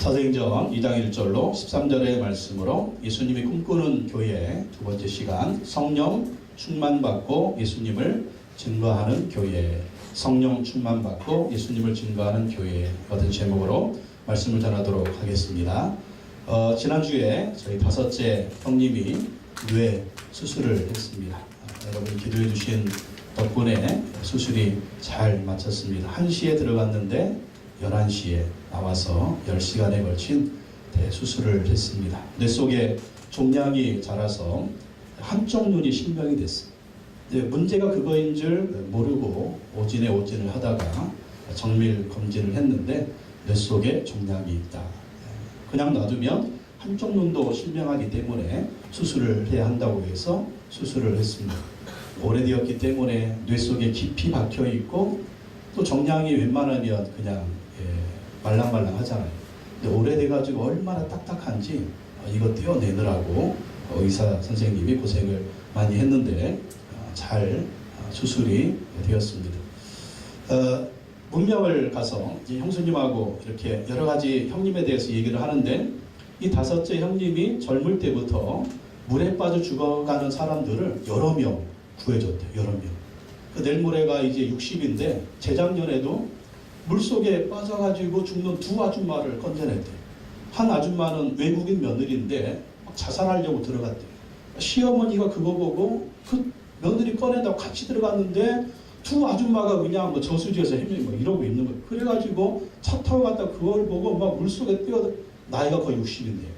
사도행전 2장 1절로 13절의 말씀으로 예수님이 꿈꾸는 교회 두 번째 시간, 성령 충만받고 예수님을 증거하는 교회, 성령 충만받고 예수님을 증거하는 교회 같은 제목으로 말씀을 전하도록 하겠습니다. 지난주에 저희 다섯째 형님이 뇌 수술을 했습니다. 여러분이 기도해 주신 덕분에 수술이 잘 마쳤습니다. 1시에 들어갔는데 11시에 나와서 10시간에 걸친 대수술을 했습니다. 뇌 속에 종양이 자라서 한쪽 눈이 실명이 됐습니다. 문제가 그거인 줄 모르고 오진을 하다가 정밀 검진을 했는데 뇌 속에 종양이 있다. 그냥 놔두면 한쪽 눈도 실명하기 때문에 수술을 해야 한다고 해서 수술을 했습니다. 오래되었기 때문에 뇌 속에 깊이 박혀 있고 또 종양이 웬만하면 그냥 말랑말랑 하잖아요. 근데 오래돼가지고 얼마나 딱딱한지 이거 떼어내느라고 의사 선생님이 고생을 많이 했는데 잘 수술이 되었습니다. 문명을 가서 형수님하고 이렇게 여러 가지 형님에 대해서 얘기를 하는데 이 다섯째 형님이 젊을 때부터 물에 빠져 죽어가는 사람들을 여러 명 구해줬대요. 여러 명. 그 내일 모레가 이제 60인데 재작년에도 물속에 빠져가지고 죽는 두 아줌마를 건져냈대요. 한 아줌마는 외국인 며느리인데 자살하려고 들어갔대요. 시어머니가 그거 보고 그 며느리 꺼낸다고 같이 들어갔는데 두 아줌마가 그냥 뭐 저수지에서 헤매고 뭐 이러고 있는 거예요. 그래가지고 차 타고 갔다 그걸 보고 막 물속에 뛰어, 나이가 거의 60인데요.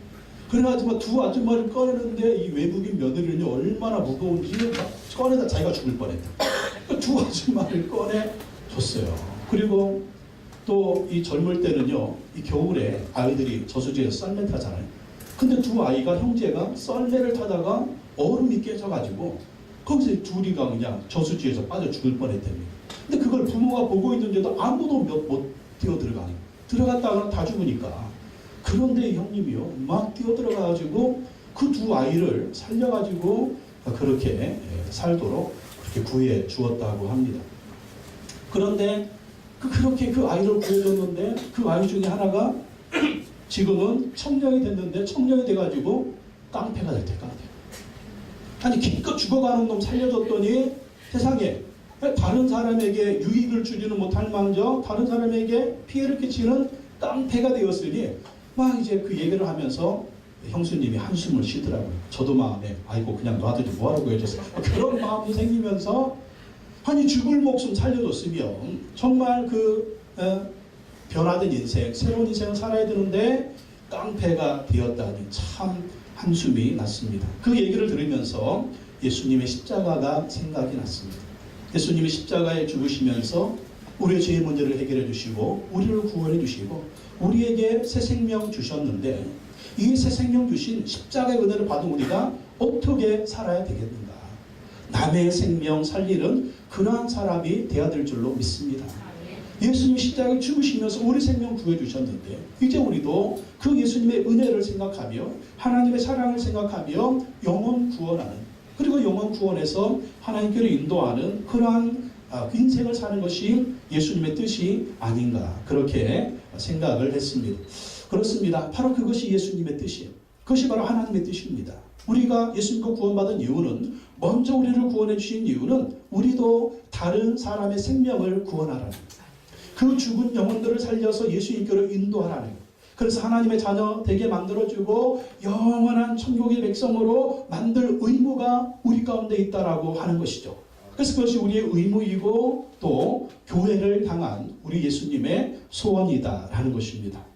그래가지고 두 아줌마를 꺼내는데 이 외국인 며느리는 얼마나 무거운지 막 꺼내다 자기가 죽을 뻔했다. 두 아줌마를 꺼내줬어요. 그리고 또 이 젊을 때는요, 이 겨울에 아이들이 저수지에서 썰매 타잖아요. 근데 두 아이가 형제가 썰매를 타다가 얼음이 깨져가지고 거기서 둘이가 그냥 저수지에서 빠져 죽을 뻔했답니다. 근데 그걸 부모가 보고 있는데도 아무도 못 뛰어 들어가요. 들어갔다가 다 죽으니까. 그런데 이 형님이요, 막 뛰어 들어가가지고 그 두 아이를 살려가지고 그렇게 살도록 그렇게 구해 주었다고 합니다. 그런데 그렇게 그 아이를 구해줬는데 그 아이 중에 하나가 지금은 청년이 됐는데 청년이 돼가지고 깡패가 됐대. 깡패. 아니 기껏 죽어가는 놈 살려줬더니 세상에 다른 사람에게 유익을 주지는 못할 망정 다른 사람에게 피해를 끼치는 깡패가 되었으니 막 이제 그 얘기를 하면서 형수님이 한숨을 쉬더라고요. 저도 마음에 아이고 그냥 놔두지 뭐하라고 해줬어. 그런 마음이 생기면서 아니 죽을 목숨 살려줬으면 정말 그 변화된 인생, 새로운 인생을 살아야 되는데 깡패가 되었다니 참 한숨이 났습니다. 그 얘기를 들으면서 예수님의 십자가가 생각이 났습니다. 예수님이 십자가에 죽으시면서 우리의 죄의 문제를 해결해 주시고 우리를 구원해 주시고 우리에게 새 생명 주셨는데 이 새 생명 주신 십자가의 은혜를 받은 우리가 어떻게 살아야 되겠는가? 남의 생명 살리는 그러한 사람이 되어야 될 줄로 믿습니다. 예수님이 십자가에 죽으시면서 우리 생명 구해주셨는데 이제 우리도 그 예수님의 은혜를 생각하며 하나님의 사랑을 생각하며 영혼 구원하는 그리고 영혼 구원에서 하나님께로 인도하는 그러한 인생을 사는 것이 예수님의 뜻이 아닌가 그렇게 생각을 했습니다. 그렇습니다. 바로 그것이 예수님의 뜻이에요. 그것이 바로 하나님의 뜻입니다. 우리가 예수님과 구원받은 이유는 먼저 우리를 구원해 주신 이유는 우리도 다른 사람의 생명을 구원하라는 거예요. 그 죽은 영혼들을 살려서 예수님께로 인도하라는 거예요. 그래서 하나님의 자녀 되게 만들어주고 영원한 천국의 백성으로 만들 의무가 우리 가운데 있다라고 하는 것이죠. 그래서 그것이 우리의 의무이고 또 교회를 향한 우리 예수님의 소원이다라는 것입니다.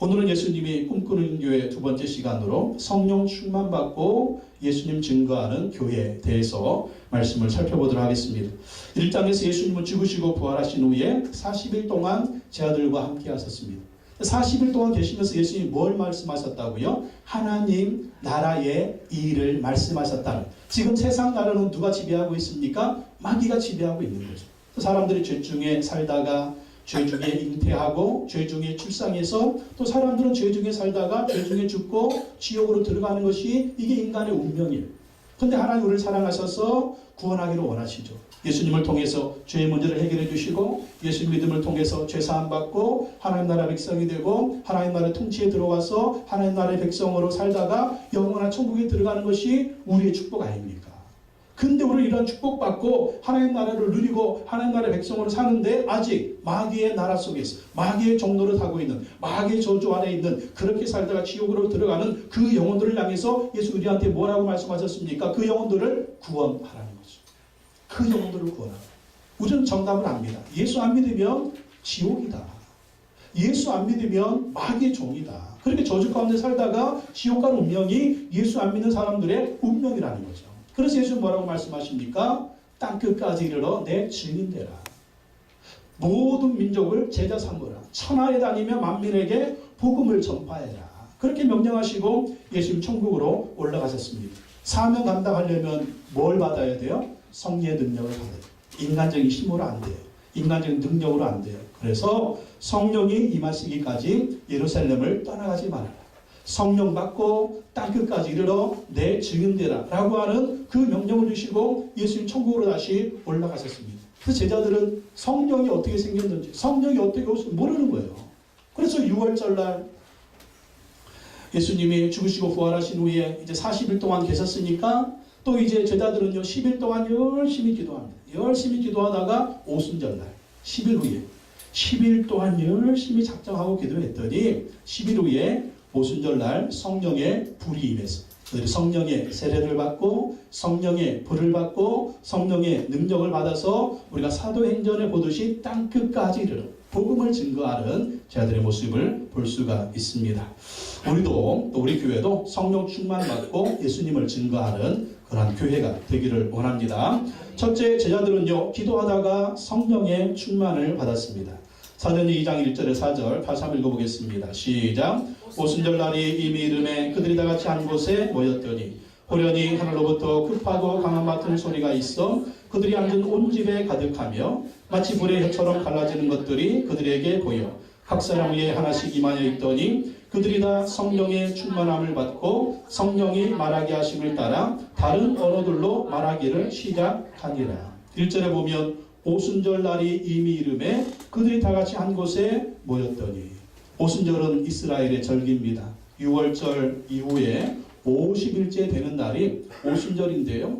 오늘은 예수님이 꿈꾸는 교회 두 번째 시간으로 성령 충만받고 예수님 증거하는 교회에 대해서 말씀을 살펴보도록 하겠습니다. 1장에서 예수님은 죽으시고 부활하신 후에 40일 동안 제 아들과 함께 하셨습니다. 40일 동안 계시면서 예수님이 뭘 말씀하셨다고요? 하나님 나라의 일을 말씀하셨다는. 지금 세상 나라는 누가 지배하고 있습니까? 마귀가 지배하고 있는 거죠. 사람들이 죄 중에 살다가 죄 중에 잉태하고 죄 중에 출생해서 또 사람들은 죄 중에 살다가 죄 중에 죽고 지옥으로 들어가는 것이 이게 인간의 운명이에요. 근데 하나님 우리를 사랑하셔서 구원하기를 원하시죠. 예수님을 통해서 죄의 문제를 해결해 주시고 예수 믿음을 통해서 죄 사함 받고 하나님 나라 백성이 되고 하나님 나라의 통치에 들어와서 하나님 나라의 백성으로 살다가 영원한 천국에 들어가는 것이 우리의 축복 아닙니까? 근데 우리는 이런 축복받고 하나님 나라를 누리고 하나님 나라의 백성으로 사는데 아직 마귀의 나라 속에서 마귀의 종로를 타고 있는 마귀의 저주 아래 있는 그렇게 살다가 지옥으로 들어가는 그 영혼들을 향해서 예수 우리한테 뭐라고 말씀하셨습니까? 그 영혼들을 구원하라는 거죠. 그 영혼들을 구원하라. 우리는 정답을 압니다. 예수 안 믿으면 지옥이다. 예수 안 믿으면 마귀의 종이다. 그렇게 저주 가운데 살다가 지옥 가는 운명이 예수 안 믿는 사람들의 운명이라는 거죠. 그래서 예수는 뭐라고 말씀하십니까? 땅끝까지 이르러 내 증인 되라. 모든 민족을 제자 삼으라. 천하에 다니며 만민에게 복음을 전파해라. 그렇게 명령하시고 예수님 천국으로 올라가셨습니다. 사명 감당하려면 뭘 받아야 돼요? 성령의 능력을 받아야 돼요. 인간적인 힘으로 안 돼요. 인간적인 능력으로 안 돼요. 그래서 성령이 임하시기까지 예루살렘을 떠나가지 말아라. 성령 받고 땅끝까지 이르러 내 증인되라 라고 하는 그 명령을 주시고 예수님 천국으로 다시 올라가셨습니다. 그 제자들은 성령이 어떻게 생겼는지 성령이 어떻게 오실지 모르는 거예요. 그래서 6월절날 예수님이 죽으시고 부활하신 후에 이제 40일 동안 계셨으니까 또 이제 제자들은요 10일 동안 열심히 기도합니다. 열심히 기도하다가 오순절날 10일 후에 10일 동안 열심히 작정하고 기도했더니 10일 후에 오순절날 성령의 불이 임해서 성령의 세례를 받고 성령의 불을 받고 성령의 능력을 받아서 우리가 사도행전에 보듯이 땅끝까지 이르러 복음을 증거하는 제자들의 모습을 볼 수가 있습니다. 우리도 또 우리 교회도 성령 충만 받고 예수님을 증거하는 그러한 교회가 되기를 원합니다. 첫째, 제자들은요 기도하다가 성령의 충만을 받았습니다. 사도행전 2장 1절에 4절 다시 한번 읽어보겠습니다. 시작. 오순절날이 이미 이름에 그들이 다 같이 한 곳에 모였더니 호련히 하늘로부터 급하고 강한 같은 소리가 있어 그들이 앉은 온 집에 가득하며 마치 불의 혀처럼 갈라지는 것들이 그들에게 보여 각 사람 위에 하나씩 임하여 있더니 그들이 다 성령의 충만함을 받고 성령이 말하게 하심을 따라 다른 언어들로 말하기를 시작하니라. 1절에 보면 오순절날이 이미 이름에 그들이 다 같이 한 곳에 모였더니 오순절은 이스라엘의 절기입니다. 6월절 이후에 50일째 되는 날이 오순절인데요.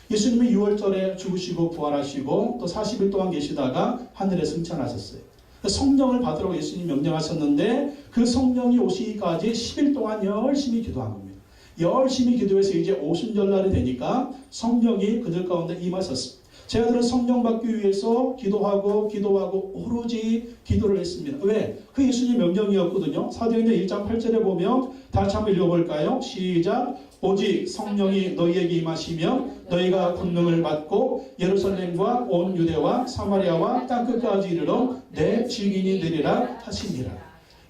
예수님이 6월절에 죽으시고 부활하시고 또 40일 동안 계시다가 하늘에 승천하셨어요. 성령을 받으라고 예수님이 명령하셨는데 그 성령이 오시기까지 10일 동안 열심히 기도한 겁니다. 열심히 기도해서 이제 오순절날이 되니까 성령이 그들 가운데 임하셨습니다. 제자들은 성령 받기 위해서 기도하고 오로지 기도를 했습니다. 왜? 그 예수님 명령이었거든요. 사도행전 1장 8절에 보면 다시 한번 읽어볼까요? 시작. 오직 성령이 너희에게 임하시면 너희가 권능을 받고 예루살렘과 온 유대와 사마리아와 땅끝까지 이르러 내 증인이 되리라 하시니라.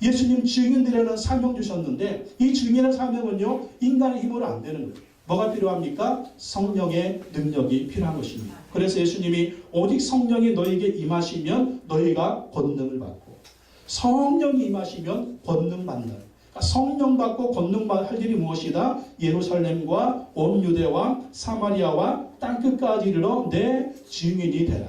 예수님 증인 되리라는 사명 주셨는데 이 증인의 사명은요 인간의 힘으로 안 되는 거예요. 뭐가 필요합니까? 성령의 능력이 필요한 것입니다. 그래서 예수님이 오직 성령이 너희에게 임하시면 너희가 권능을 받고 성령이 임하시면 권능 받는 그러니까 성령 받고 권능 할 일이 무엇이다? 예루살렘과 온 유대와 사마리아와 땅끝까지 이르러 내 증인이 되라.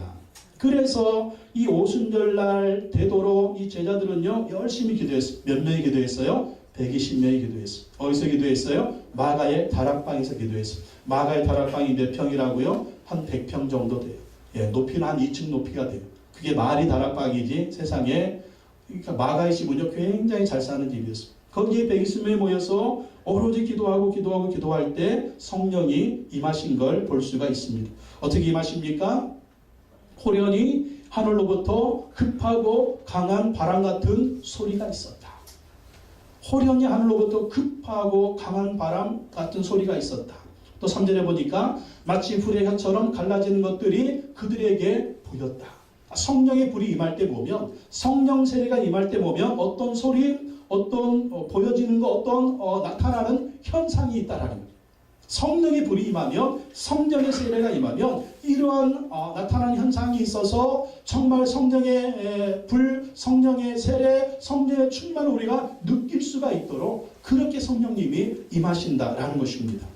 그래서 이 오순절날 되도록 이 제자들은요 열심히 기도했어요. 몇 명이 기도했어요? 120명이 기도했어요. 어디서 기도했어요? 마가의 다락방에서 기도했어요. 마가의 다락방이 몇 평이라고요? 한 100평 정도 돼요. 예, 높이는 한 2층 높이가 돼요. 그게 말이 다락방이지 세상에. 그러니까 마가의 집은요 굉장히 잘 사는 집이었어요. 거기에 120명이 모여서 오로지 기도할 때 성령이 임하신 걸 볼 수가 있습니다. 어떻게 임하십니까? 호련히 하늘로부터 급하고 강한 바람 같은 소리가 있었다. 호련히 하늘로부터 급하고 강한 바람 같은 소리가 있었다. 또 3절에 보니까 마치 불의 혀처럼 갈라지는 것들이 그들에게 보였다. 성령의 불이 임할 때 보면 성령 세례가 임할 때 보면 어떤 소리, 어떤 보여지는 거, 어떤 나타나는 현상이 있다라는 거예요. 성령의 불이 임하면 성령의 세례가 임하면 이러한 나타나는 현상이 있어서 정말 성령의 불, 성령의 세례, 성령의 충만을 우리가 느낄 수가 있도록 그렇게 성령님이 임하신다라는 것입니다.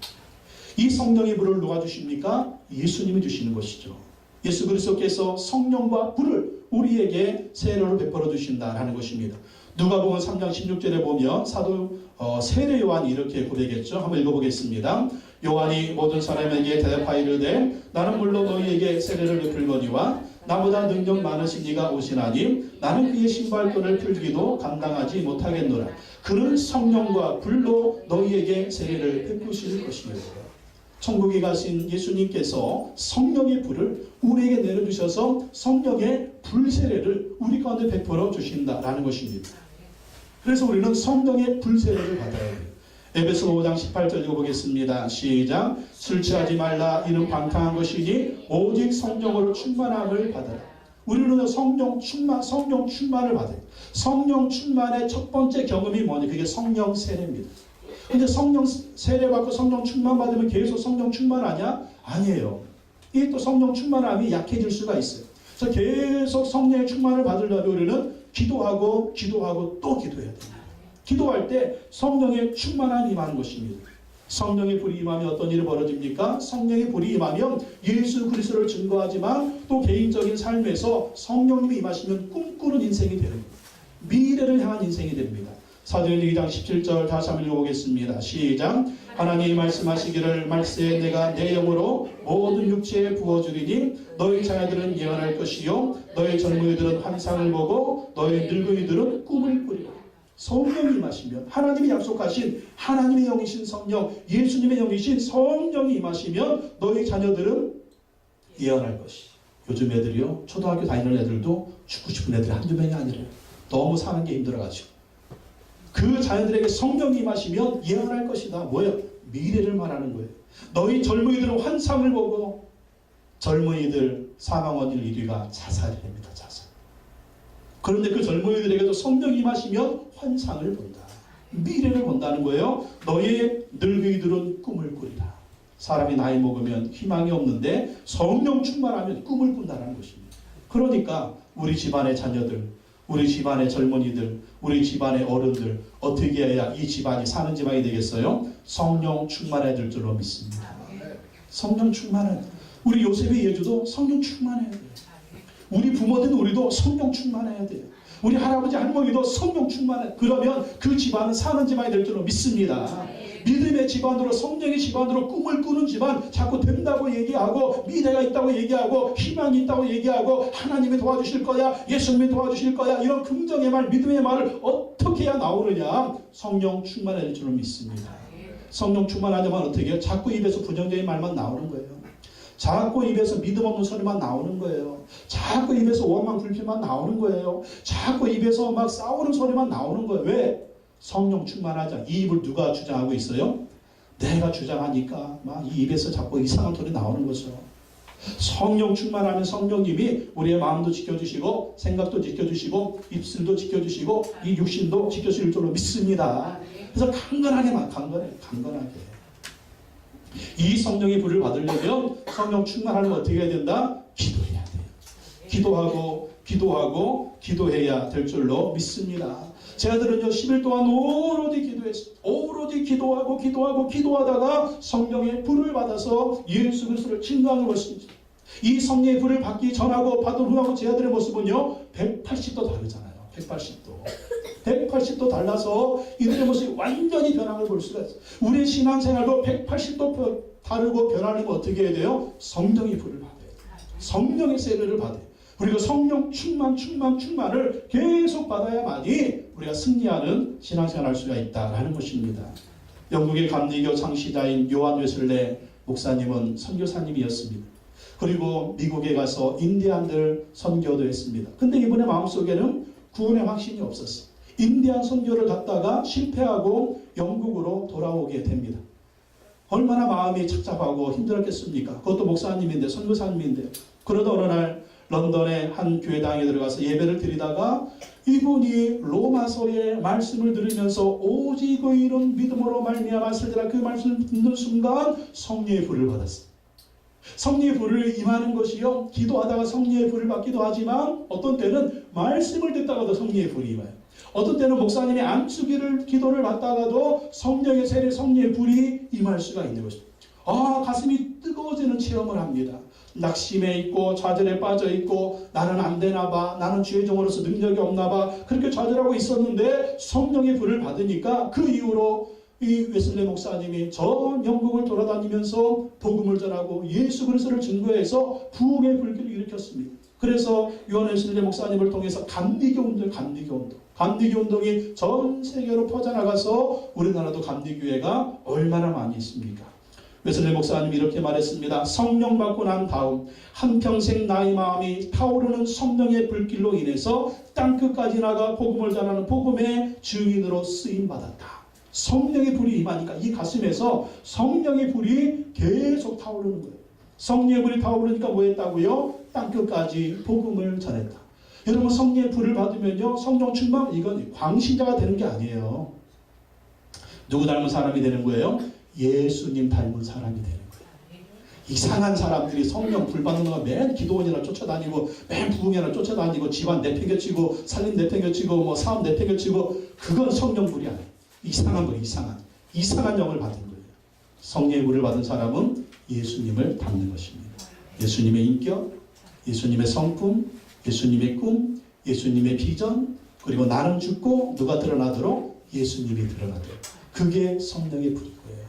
이 성령의 불을 누가 주십니까? 예수님이 주시는 것이죠. 예수 그리스도께서 성령과 불을 우리에게 세례로 베풀어 주신다라는 것입니다. 누가복음 3장 16절에 보면 사도 세례 요한이 이렇게 고백했죠. 한번 읽어보겠습니다. 요한이 모든 사람에게 대답하여 이르되 나는 물론 너희에게 세례를 베풀거니와 나보다 능력 많으신 이가 오시나니 나는 그의 신발끈을 풀기도 감당하지 못하겠노라. 그는 성령과 불로 너희에게 세례를 베푸실 것이며 천국에 가신 예수님께서 성령의 불을 우리에게 내려주셔서 성령의 불세례를 우리 가운데 베풀어 주신다라는 것입니다. 그래서 우리는 성령의 불세례를 받아야 돼요. 에베소 5장 18절 읽어보겠습니다. 시작. 술 취하지 말라. 이는 방탕한 것이니 오직 성령으로 충만함을 받아라. 우리는 성령 충만을 받아요. 성령 충만의 첫 번째 경험이 뭐냐? 그게 성령 세례입니다. 근데 성령 세례 받고 성령 충만 받으면 계속 성령 충만하냐? 아니에요. 이 또 성령 충만함이 약해질 수가 있어요. 그래서 계속 성령의 충만을 받으려면 우리는 기도하고 또 기도해야 됩니다. 기도할 때 성령의 충만함이 임하는 것입니다. 성령의 불이 임하면 어떤 일이 벌어집니까? 성령의 불이 임하면 예수 그리스도를 증거하지만 또 개인적인 삶에서 성령님이 임하시면 꿈꾸는 인생이 되는 겁니다. 미래를 향한 인생이 됩니다. 사도행전 2장 17절 다시 한번 읽어보겠습니다. 시작. 하나님이 말씀하시기를 말세 내가 내 영으로 모든 육체에 부어주리니 너희 자녀들은 예언할 것이요 너희 젊은이들은 환상을 보고 너희 늙은이들은 꿈을 꾸리라. 성령이 임하시면 하나님이 약속하신 하나님의 영이신 성령 예수님의 영이신 성령이 임하시면 너희 자녀들은 예언할 것이. 요즘 애들이요 초등학교 다니는 애들도 죽고 싶은 애들이 한두 명이 아니래요. 너무 사는 게 힘들어가지고 그 자녀들에게 성령이 임하시면 예언할 것이다. 뭐예요? 미래를 말하는 거예요. 너희 젊은이들은 환상을 보고 젊은이들 사망 원인 1위가 자살입니다. 자살. 그런데 그 젊은이들에게도 성령이 임하시면 환상을 본다. 미래를 본다는 거예요. 너희 늙은이들은 꿈을 꾸리라. 사람이 나이 먹으면 희망이 없는데 성령 충만하면 꿈을 꾼다는 것입니다. 그러니까 우리 집안의 자녀들, 우리 집안의 젊은이들, 우리 집안의 어른들 어떻게 해야 이 집안이 사는 집안이 되겠어요? 성령 충만해야 될 줄로 믿습니다. 성령 충만해. 우리 요셉의 예주도 성령 충만해야 돼요. 우리 부모된 우리도 성령 충만해야 돼요. 우리 할아버지 할머니도 성령 충만해. 그러면 그 집안은 사는 집안이 될 줄로 믿습니다. 믿음의 집안으로 성령의 집안으로 꿈을 꾸는 집안 자꾸 된다고 얘기하고 미래가 있다고 얘기하고 희망이 있다고 얘기하고 하나님이 도와주실 거야 예수님이 도와주실 거야 이런 긍정의 말 믿음의 말을 어떻게 해야 나오느냐. 성령 충만해야 될 줄로 믿습니다. 성령 충만하려면 어떻게 해요? 자꾸 입에서 부정적인 말만 나오는 거예요. 자꾸 입에서 믿음 없는 소리만 나오는 거예요. 자꾸 입에서 원망 불평만 나오는 거예요. 자꾸 입에서 막 싸우는 소리만 나오는 거예요. 왜? 성령 충만하자. 이 입을 누가 주장하고 있어요? 내가 주장하니까 막 이 입에서 자꾸 이상한 소리 나오는 거죠. 성령 충만하면 성령님이 우리의 마음도 지켜주시고 생각도 지켜주시고 입술도 지켜주시고 이 육신도 지켜주실 줄로 믿습니다. 그래서 강건하게만 강건하게 이 성령의 불을 받으려면 성령 충만하려면 어떻게 해야 된다? 기도해야 돼요. 기도해야 될 줄로 믿습니다. 제 아들은요 10일 동안 오로지 기도했어요. 오로지 기도하다가 성령의 불을 받아서 예수 그리스도를 증거하는 것입니다. 이 성령의 불을 받기 전하고 받은 후하고 제 아들의 모습은요 180도 다르잖아요. 180도 달라서 이들의 모습이 완전히 변함을 볼 수가 있어요. 우리의 신앙생활도 180도 다르고 변하려면 어떻게 해야 돼요? 성령의 불을 받아야 돼요. 성령의 세례를 받아요. 그리고 성령 충만을 계속 받아야만이 우리가 승리하는 신앙생활을 할 수가 있다라는 것입니다. 영국의 감리교 창시자인 요한 웨슬레 목사님은 선교사님이었습니다. 그리고 미국에 가서 인디안들 선교도 했습니다. 근데 이분의 마음속에는 구원의 확신이 없었어요. 인디안 선교를 갔다가 실패하고 영국으로 돌아오게 됩니다. 얼마나 마음이 착잡하고 힘들었겠습니까? 그것도 목사님인데 선교사님인데. 그러다 어느 날 런던의 한 교회당에 들어가서 예배를 드리다가 이분이 로마서의 말씀을 들으면서 오직 의인은 믿음으로 말미암아 살리라 그 말씀을 듣는 순간 성령의 불을 받았어요. 성령의 불을 임하는 것이요 기도하다가 성령의 불을 받기도 하지만 어떤 때는 말씀을 듣다가도 성령의 불이 임해요. 어떤 때는 목사님이 안수기를 기도를 받다가도 성령의 세례 성령의 불이 임할 수가 있는 것입니다. 가슴이 뜨거워지는 체험을 합니다. 낙심해 있고 좌절에 빠져 있고 나는 안 되나 봐, 나는 주의 종으로서 능력이 없나 봐, 그렇게 좌절하고 있었는데 성령의 불을 받으니까 그 이후로 이 웨슬리 목사님이 전 영국을 돌아다니면서 복음을 전하고 예수 그리스도를 증거해서 부흥의 불길을 일으켰습니다. 그래서 요한 웨슬리 목사님을 통해서 감리교 운동이 전 세계로 퍼져나가서 우리나라도 감리교회가 얼마나 많이 있습니까? 웨슬리 목사님이 이렇게 말했습니다. 성령 받고 난 다음 한평생 나의 마음이 타오르는 성령의 불길로 인해서 땅끝까지 나가 복음을 전하는 복음의 증인으로 쓰임받았다. 성령의 불이 임하니까 이 가슴에서 성령의 불이 계속 타오르는 거예요. 성령의 불이 타오르니까 뭐 했다고요? 땅끝까지 복음을 전했다. 여러분, 성령의 불을 받으면요, 성령 충만, 이건 광신자가 되는 게 아니에요. 누구 닮은 사람이 되는 거예요? 예수님 닮은 사람이 되는 거예요. 이상한 사람들이 성령 불 받는 거 맨 기도원이나 쫓아다니고 맨 부흥회나 쫓아다니고 집안 내팽개치고 살림 내팽개치고 뭐 사업 내팽개치고, 그건 성령 불이 아니에요. 이상한 거예요. 이상한 영을 받은 거예요. 성령의 불을 받은 사람은 예수님을 닮는 것입니다. 예수님의 인격, 예수님의 성품, 예수님의 꿈, 예수님의 비전, 그리고 나는 죽고 누가 드러나도록 예수님이 드러나도록, 그게 성령의 불인 거예요.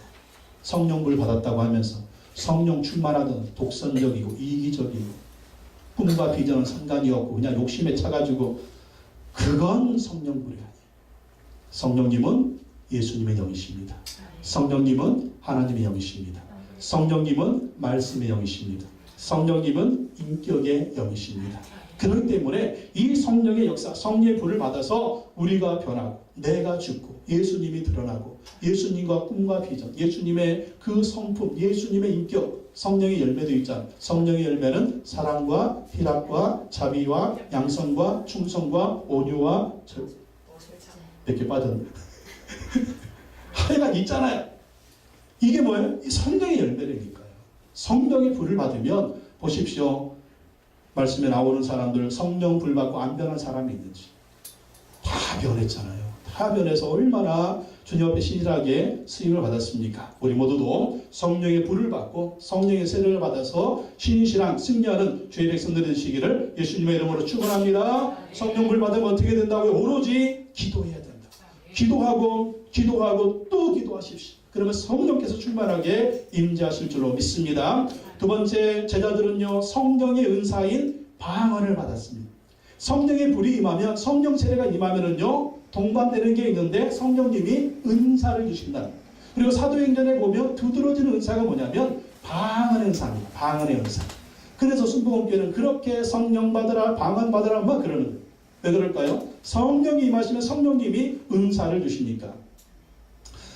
성령불 받았다고 하면서 성령 충만하던 독선적이고 이기적이고 꿈과 비전은 상관이 없고 그냥 욕심에 차가지고, 그건 성령불이 아니에요. 성령님은 예수님의 영이십니다. 성령님은 하나님의 영이십니다. 성령님은 말씀의 영이십니다. 성령님은 인격의 영이십니다. 그렇기 때문에 이 성령의 역사, 성령의 불을 받아서 우리가 변하고 내가 죽고 예수님이 드러나고 예수님과 꿈과 비전, 예수님의 그 성품, 예수님의 인격, 성령의 열매도 있잖아요. 성령의 열매는 사랑과 희락과 자비와 양선과 충성과 온유와 몇 개 빠졌네. 하여간 있잖아요. 이게 뭐예요? 이 성령의 열매라니까요. 성령의 불을 받으면 보십시오. 말씀에 나오는 사람들 성령 불 받고 안 변한 사람이 있는지. 다 변했잖아요. 다 변해서 얼마나 주님 앞에 신실하게 쓰임을 받았습니까? 우리 모두도 성령의 불을 받고 성령의 세례를 받아서 신실한 승리하는 주의 백성들이 되시기를 예수님의 이름으로 축원합니다. 성령 불 받으면 어떻게 된다고요? 오로지 기도해야 된다. 기도하고 또 기도하십시오. 그러면 성령께서 충만하게 임재하실 줄로 믿습니다. 두 번째, 제자들은요, 성령의 은사인 방언을 받았습니다. 성령의 불이 임하면, 성령 세례가 임하면은요, 동반되는 게 있는데 성령님이 은사를 주신다. 그리고 사도행전에 보면 두드러지는 은사가 뭐냐면 방언의 은사입니다. 방언의 은사. 그래서 순복음교회는 그렇게 성령 받으라, 방언 받으라 막 그러는 거예요. 왜 그럴까요? 성령이 임하시면 성령님이 은사를 주시니까.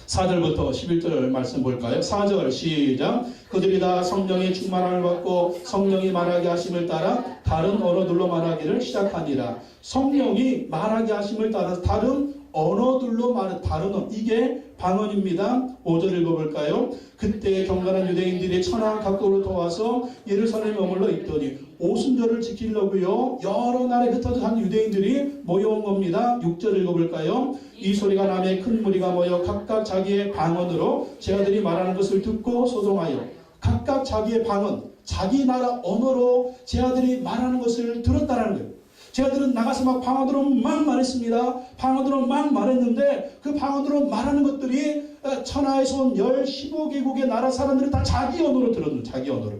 4절부터 11절 말씀 볼까요? 4절 시작. 그들이 다 성령의 충만함을 받고 성령이 말하게 하심을 따라 다른 언어들로 말하기를 시작하니라. 성령이 말하게 하심을 따라 다른 언어들로 말하는, 다른 언어, 이게 방언입니다. 5절 읽어볼까요? 그때 경건한 유대인들이 천하 각국으로부터 와서 예루살렘에 머물러 있더니 오순절을 지키려고요, 여러 나라에 흩어져 사는 유대인들이 모여온 겁니다. 6절 읽어볼까요? 이 소리가 나매 큰 무리가 모여 각각 자기의 방언으로 제자들이 말하는 것을 듣고 소동하여, 각각 자기의 방언, 자기 나라 언어로 제자들이 말하는 것을 들었다는 거예요. 제자들은 나가서 막 방언으로 막 말했습니다. 방언으로 막 말했는데 그 방언으로 말하는 것들이 천하에서 온 15개국의 나라 사람들이 다 자기 언어로 들었는, 자기 언어로.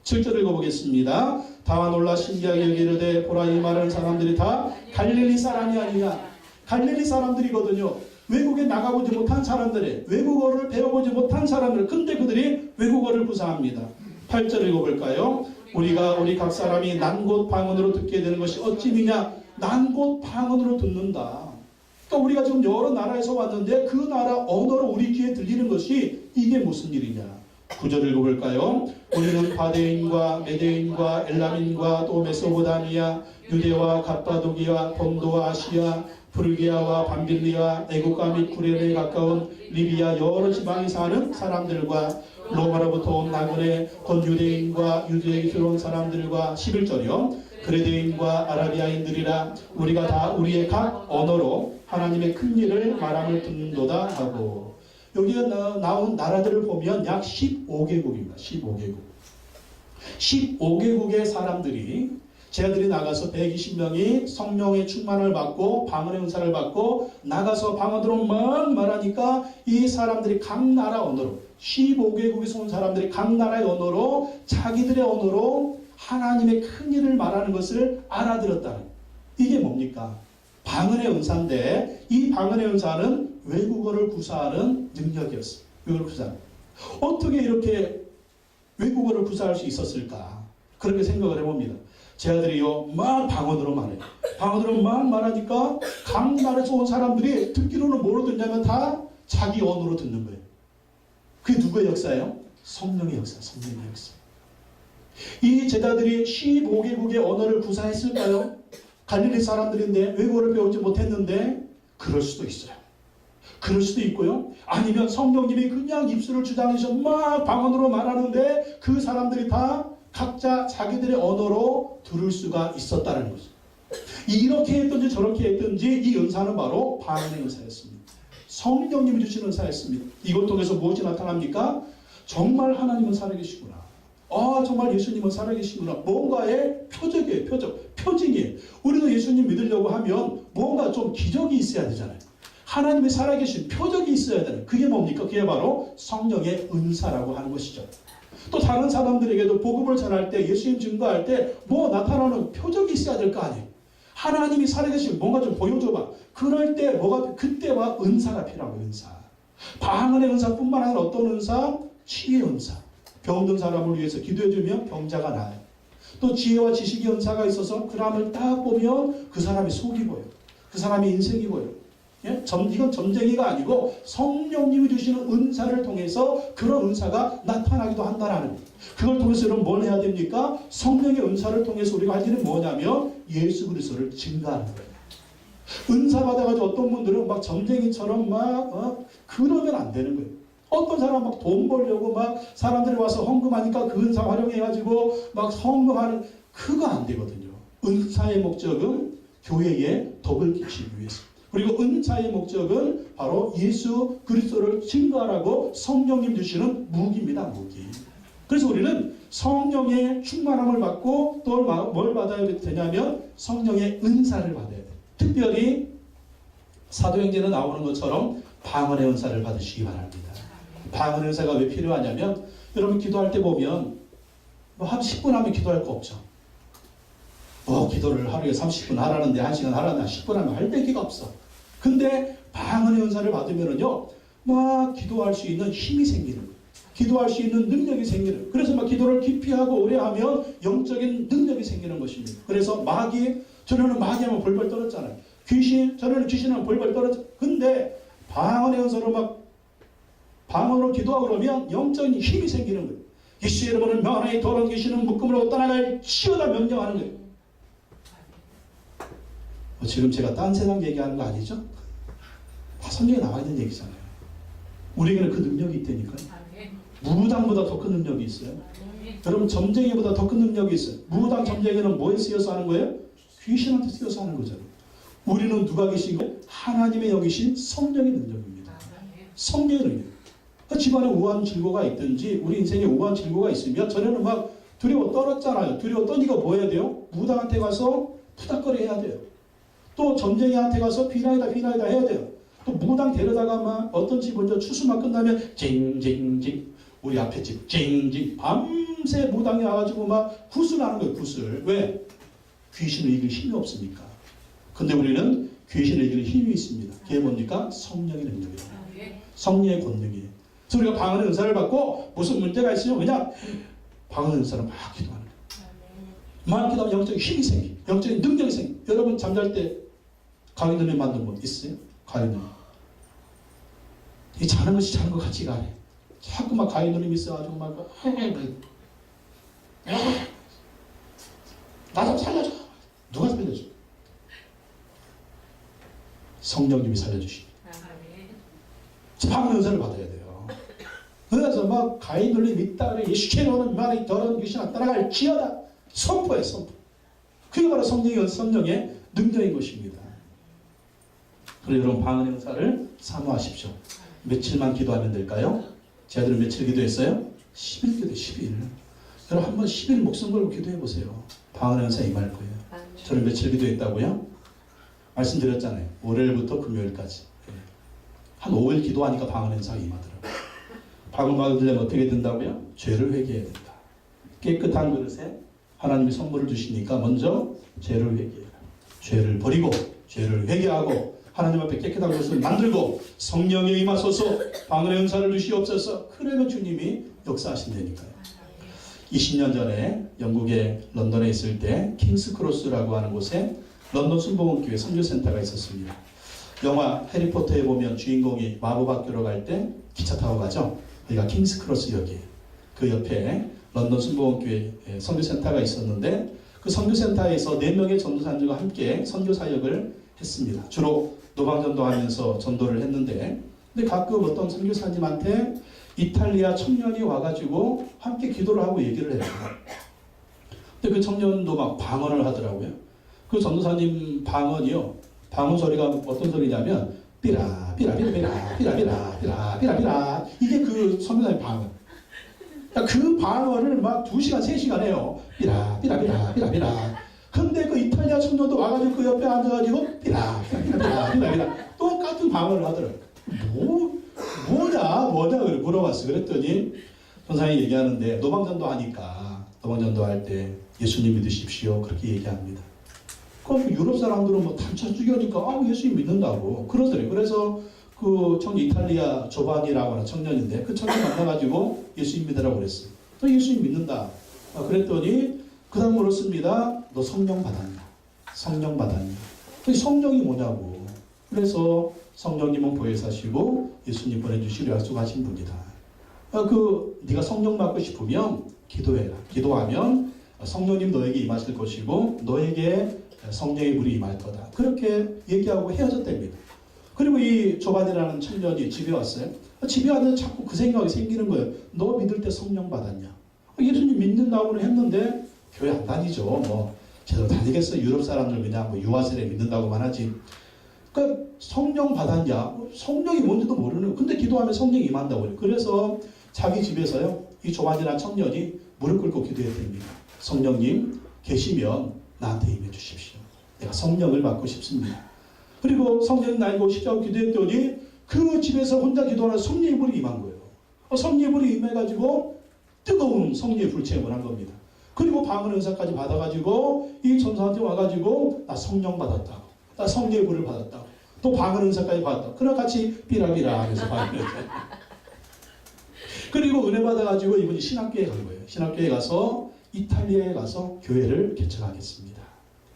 7절 읽어보겠습니다. 다 놀라 신기하게 여기르되 보라, 이 말하는 사람들이 다 갈릴리 사람이 아니냐. 갈릴리 사람들이거든요. 외국에 나가보지 못한 사람들이, 외국어를 배워보지 못한 사람들, 근데 그들이 외국어를 구사합니다. 8절 읽어볼까요? 우리가 우리 각 사람이 난 곳 방언으로 듣게 되는 것이 어찌미냐. 난 곳 방언으로 듣는다. 그러니까 우리가 지금 여러 나라에서 왔는데 그 나라 언어로 우리 귀에 들리는 것이 이게 무슨 일이냐. 9절 읽어볼까요? 우리는 바데인과 메데인과 엘람인과 또 메소보다미아, 유대와 갑바도기와 본도와 아시아, 프르기아와 밤빌리아, 애국과 및 구레네에 가까운 리비아 여러 지방에 사는 사람들과 로마로부터 온 나그네 곧 유대인과 유대인스러운 사람들과 11절이요. 그레데인과 아라비아인들이라 우리가 다 우리의 각 언어로 하나님의 큰 일을 말함을 듣는도다 하고. 여기에 나온 나라들을 보면 약 15개국입니다. 15개국. 15개국의 사람들이 제자들이 나가서 120명이 성령의 충만을 받고 방언의 은사를 받고 나가서 방언으로 막 말하니까 이 사람들이 각 나라 언어로 15개국에서 온 사람들이 각 나라의 언어로 자기들의 언어로 하나님의 큰 일을 말하는 것을 알아들었다는 이게 뭡니까? 방언의 은사인데 이 방언의 은사는 외국어를 구사하는 능력이었어요. 외국어를 구사하는. 어떻게 이렇게 외국어를 구사할 수 있었을까? 그렇게 생각을 해봅니다. 제자들이요 막 방언으로 말해요. 방언으로 막 말하니까 각 나라에서 온 사람들이 듣기로는 뭐로 듣냐면 다 자기 언어로 듣는 거예요. 그게 누구의 역사예요? 성령의 역사, 성령의 역사. 이 제자들이 15개국의 언어를 구사했을까요? 갈릴리 사람들인데 외국어를 배우지 못했는데 그럴 수도 있어요. 그럴 수도 있고요. 아니면 성령님이 그냥 입술을 주장하셔서 막 방언으로 말하는데 그 사람들이 다 각자 자기들의 언어로 들을 수가 있었다는 거죠. 이렇게 했든지 저렇게 했든지 이 은사는 바로 방언의 은사였습니다. 성령님이 주신 은사였습니다. 이걸 통해서 무엇이 나타납니까? 정말 하나님은 살아계시구나. 정말 예수님은 살아계시구나. 뭔가의 표적이에요. 표징이에요. 우리도 예수님 믿으려고 하면 뭔가 좀 기적이 있어야 되잖아요. 하나님이 살아계신 표적이 있어야 되는 그게 뭡니까? 그게 바로 성령의 은사라고 하는 것이죠. 또 다른 사람들에게도 복음을 전할 때 예수님 증거할 때 뭐 나타나는 표적이 있어야 될 거 아니에요. 하나님이 살아계신 뭔가 좀 보여줘봐. 그럴 때 그때와 은사가 필요한 거예요. 은사. 방언의 은사뿐만 아니라 어떤 은사? 치유의 은사. 병든 사람을 위해서 기도해주면 병자가 나아요. 또 지혜와 지식의 은사가 있어서 그 사람을 딱 보면 그 사람의 속이 보여요. 그 사람의 인생이 보여요. 예? 이건 점쟁이가 아니고 성령님이 주시는 은사를 통해서 그런 은사가 나타나기도 한다는 거예요. 그걸 통해서 여러분 뭘 해야 됩니까? 성령의 은사를 통해서 우리가 할 일은 뭐냐면 예수 그리스도를 증거하는 거예요. 은사 받아가지고 어떤 분들은 막 점쟁이처럼 그러면 안 되는 거예요. 어떤 사람 막 돈 벌려고 막 사람들이 와서 헌금하니까 그 은사 활용해가지고 막 헌금하는 그거 안 되거든요. 은사의 목적은 교회에 덕을 끼치기 위해서. 그리고 은사의 목적은 바로 예수 그리스도를 증거하라고 성령님 주시는 무기입니다. 무기. 그래서 우리는 성령의 충만함을 받고 또 뭘 받아야 되냐면 성령의 은사를 받아야 돼요. 특별히 사도행전에 나오는 것처럼 방언의 은사를 받으시기 바랍니다. 방언의 은사가 왜 필요하냐면 여러분 기도할 때 보면 한 10분 하면 기도할 거 없죠. 기도를 하루에 30분 하라는데 1시간 하라는데 10분 하면 할 얘기가 없어. 근데 방언의 은사를 받으면은요, 막 기도할 수 있는 힘이 생기는 거예요. 기도할 수 있는 능력이 생기는 거예요. 그래서 막 기도를 깊이 하고 오래 하면 영적인 능력이 생기는 것입니다. 그래서 전에는 마귀하면 벌벌 떨었잖아요. 전에는 귀신하면 벌벌 떨었죠. 근데 방언의 은사로 막 방언으로 기도하고 그러면 영적인 힘이 생기는 거예요. 예수의 이름으로 명하나니 더러운 귀신은 묶음으로 떠나갈 치어다 명령하는 거예요. 지금 제가 딴 세상 얘기하는 거 아니죠? 성경에 나와 있는 얘기잖아요. 우리에게는 그 능력이 있다니까요. 무당보다 더 큰 능력이 있어요. 여러분 점쟁이보다 더 큰 능력이 있어요. 무당 점쟁이는 뭐에 쓰여서 하는 거예요? 귀신한테 쓰여서 하는 거잖아요. 우리는 누가 계신 거예요? 하나님의 영이신 성령의 능력입니다. 성령의 능력. 집안에 우한 질고가 있든지 우리 인생에 우한 질고가 있으면 전에는 막 두려워 떨었잖아요. 두려워 떠니까 뭐 해야 돼요? 무당한테 가서 푸닥거리 해야 돼요. 또 점쟁이한테 가서 비나이다 해야 돼요. 또 무당 데려다가 막 어떤 집 먼저 추수만 끝나면 징징징 우리 앞에 집 징징 밤새 무당이 와가지고 막 구슬하는 거예요. 구슬. 왜? 귀신을 이길 힘이 없으니까. 근데 우리는 귀신을 이기는 힘이 있습니다. 그게 뭡니까? 성령의 능력이에요. 성령의 권능이에요. 그래서 우리가 방언의 은사를 받고 무슨 문제가 있으면 그냥 방언의 은사를 막 기도하는 거예요. 막 기도하면 영적인 힘이 생기, 영적인 능력이 생기. 여러분 잠잘 때 가위누님 만든 분 있어요? 가위누님. 이 자는 것이 자는 것 같지가 않아요. 자꾸 막 가위누님 있어가지고 막 나 좀 살려줘. 누가 살려줘? 성령님이 살려주십니다. 방언의 은사를 받아야 돼요. 그래서 막 가위누님 있다 그래. 예수께로는 말이 더러운 귀신아 따라갈 지어다. 선포해 선포. 그게 바로 성령의 능력인 것입니다. 그래서 여러분 방언의 은사를 사모하십시오. 며칠만 기도하면 될까요? 제자들은 며칠 기도했어요? 10일 기도해요. 10일. 여러분 한번 10일 목숨 걸고 기도해 보세요. 방언의 은사 임할 거예요. 저는 며칠 기도했다고요? 말씀드렸잖아요. 월요일부터 금요일까지. 한 5일 기도하니까 방언의 은사가 임하더라고요. 방언 받으려면 어떻게 된다고요? 죄를 회개해야 된다. 깨끗한 그릇에 하나님이 선물을 주시니까 먼저 죄를 회개해라. 죄를 버리고 죄를 회개하고 하나님 앞에 깨끗한 것을 만들고 성령에 임하소서 방언의 은사를 주시옵소서. 그러면 주님이 역사하신다니까요. 20년 전에 영국의 런던에 있을 때 킹스크로스라고 하는 곳에 런던 순복음교회 선교센터가 있었습니다. 영화 해리포터에 보면 주인공이 마법학교로 갈 때 기차 타고 가죠. 여기가 킹스크로스역이에요. 그 옆에 런던 순복음교회 선교센터가 있었는데 그 선교센터에서 4명의 전도사님과 함께 선교사역을 했습니다. 주로 노방전도하면서 전도를 했는데 근데 가끔 어떤 선교사님한테 이탈리아 청년이 와가지고 함께 기도를 하고 얘기를 해요. 근데 그 청년도 막 방언을 하더라고요. 그 전도사님 방언이요. 방언 소리가 어떤 소리냐면 삐라 삐라 삐라 삐라 삐라 삐라 삐라 삐라 삐라 이게 그 선교사님 방언. 그 방언을 막 2시간 3시간 해요. 삐라 삐라 삐라 삐라 삐라. 근데 그 이탈리아 청년도 와가지고 그 옆에 앉아가지고 삐라 삐라 삐라 삐라 삐라 똑같은 방언을 하더라고요. 뭐냐 물어봤어. 그랬더니 전사님이 얘기하는데 노방전도 하니까 노방전도 할 때 예수님 믿으십시오 그렇게 얘기합니다. 그럼 유럽 사람들은 뭐 단차 죽여니까 예수님 믿는다고 그러더래요. 그래서 그 이탈리아 조반이라고 하는 청년인데 그 청년 만나가지고 예수님 믿으라고 그랬어요. 또 예수님 믿는다. 그랬더니 그 다음 물었습니다. 너 성령 받았냐? 성령 받았냐? 성령이 뭐냐고. 그래서 성령님은 보혜사시고 예수님 보내주시려 약속하신 분이다. 네가 성령 받고 싶으면 기도해라. 기도하면 성령님 너에게 임하실 것이고 너에게 성령의 불이 임할 거다. 그렇게 얘기하고 헤어졌답니다. 그리고 이 조반이라는 청년이 집에 왔어요. 집에 왔는데 자꾸 그 생각이 생기는 거예요. 너 믿을 때 성령 받았냐? 예수님 믿는다고는 했는데 교회 안 다니죠. 뭐 제대로 다니겠어요. 유럽 사람들 그냥 뭐 유아세례 믿는다고만 하지. 그러니까 성령 받았냐? 성령이 뭔지도 모르는. 근데 기도하면 성령이 임한다고 그래요. 그래서 자기 집에서요. 이 조반이라는 청년이 무릎 꿇고 기도했답니다. 성령님 계시면 나한테 임해 주십시오. 내가 성령을 받고 싶습니다. 그리고 성령님 나이고 십자고 기도했더니 그 집에서 혼자 기도하는 성령의 불이 임한 거예요. 성령의 불이 임해가지고 뜨거운 성령의 불체험을 한 겁니다. 그리고 방언 은사까지 받아가지고 이 전사한테 와가지고 나 성령 받았다고. 나 성령의 불을 받았다고. 또 방언 은사까지 받았다고. 그럼 같이 삐라삐라 하면서 방언 은사. 그리고 은혜 받아가지고 이분이 신학교에 간 거예요. 신학교에 가서 이탈리아에 가서 교회를 개척하겠습니다.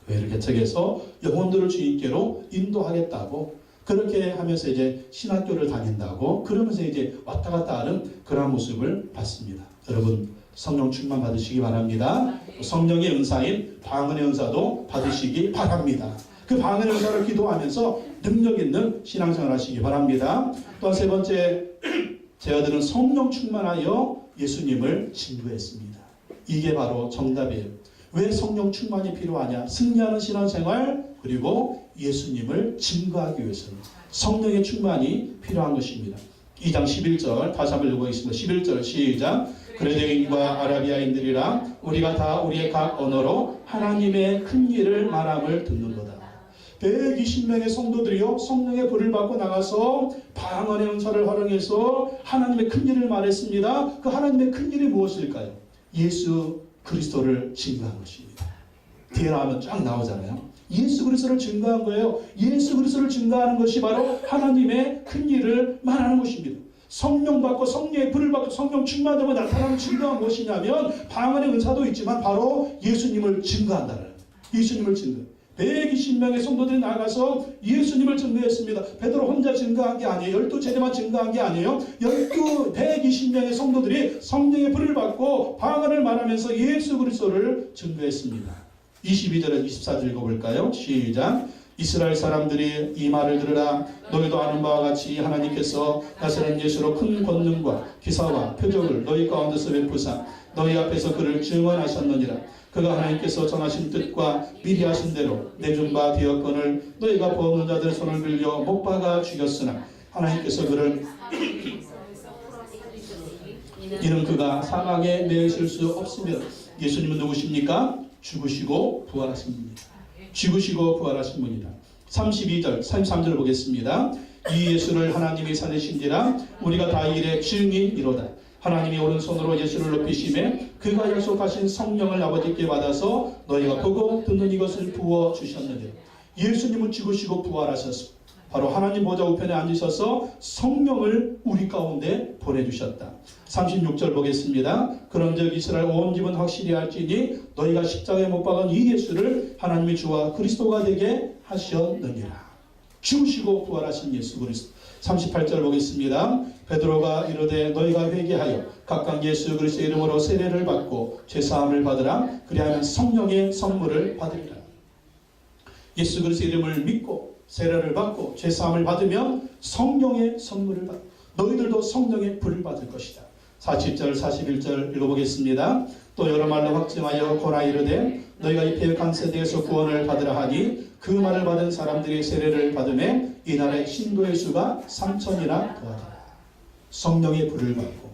교회를 개척해서 영혼들을 주님께로 인도하겠다고 그렇게 하면서 이제 신학교를 다닌다고 그러면서 이제 왔다 갔다 하는 그런 모습을 봤습니다. 여러분 성령 충만 받으시기 바랍니다. 성령의 은사인 방언의 은사도 받으시기 바랍니다. 그 방언의 은사를 기도하면서 능력 있는 신앙생활 하시기 바랍니다. 또한 세 번째 제자들은 성령 충만하여 예수님을 증거했습니다. 이게 바로 정답이에요. 왜 성령 충만이 필요하냐? 승리하는 신앙생활 그리고 예수님을 증거하기 위해서는 성령의 충만이 필요한 것입니다. 2장 11절 다시 한번 읽어보겠습니다. 11절 시작. 그레데인과 아라비아인들이랑 우리가 다 우리의 각 언어로 하나님의 큰 일을 말함을 듣는도다. 120명의 성도들이요 성령의 불을 받고 나가서 방언의 은사를 활용해서 하나님의 큰 일을 말했습니다. 그 하나님의 큰 일이 무엇일까요? 예수 그리스도를 증거한 것입니다. 뒤에 나오면 쫙 나오잖아요. 예수 그리스도를 증거한 거예요. 예수 그리스도를 증거하는 것이 바로 하나님의 큰 일을 말하는 것입니다. 성령 받고 성령의 불을 받고 성령 충만되고 나타나는 증거가 무엇이냐면 방언의 은사도 있지만 바로 예수님을 증거한다는 예수님을 증거. 120명의 성도들이 나가서 예수님을 증거했습니다. 베드로 혼자 증거한 게 아니에요. 12제자만 증거한 게 아니에요. 120명의 성도들이 성령의 불을 받고 방언을 말하면서 예수 그리스도를 증거했습니다. 22절에서 24절 읽어볼까요? 시작. 이스라엘 사람들이 이 말을 들으라. 너희도 아는 바와 같이 하나님께서 나사렛 예수로 큰 권능과 기사와 표적을 너희 가운데서 베푸사 너희 앞에서 그를 증언하셨느니라. 그가 하나님께서 정하신 뜻과 미리 하신 대로 내준 바 되었거늘 너희가 보는 자들의 손을 빌려 못 박아 죽였으나 하나님께서 그를 이는 그가 사망에 매이실 수 없으면 예수님은 누구십니까? 죽으시고 부활하신 분입니다. 죽으시고 부활하신 분이다. 32절, 33절을 보겠습니다. 이 예수를 하나님이 살리신지라 우리가 다 일의 증인이로다. 하나님이 오른손으로 예수를 높이심에 그가 약속하신 성령을 아버지께 받아서 너희가 보고 듣는 이것을 부어주셨느니라. 예수님은 죽으시고 부활하셨습니다. 바로 하나님 보좌 우편에 앉으셔서 성령을 우리 가운데 보내주셨다. 36절 보겠습니다. 그런즉 이스라엘 온 집은 확실히 알지니 너희가 십자가에 못 박은 이 예수를 하나님의 주와 그리스도가 되게 하셨느니라. 죽으시고 부활하신 예수 그리스도. 38절 보겠습니다. 베드로가 이르되 너희가 회개하여 각각 예수 그리스도의 이름으로 세례를 받고 죄사함을 받으라. 그리하면 성령의 선물을 받으리라. 예수 그리스도의 이름을 믿고 세례를 받고 죄사함을 받으면 성령의 선물을 받. 너희들도 성령의 불을 받을 것이다. 40절 41절 읽어보겠습니다. 또 여러 말로 확증하여 고나 이르되 너희가 이 패역한 세대에서 구원을 받으라 하니 그 말을 받은 사람들이 세례를 받음에 이날에 신도의 수가 3,000이나 더하더라. 성령의 불을 받고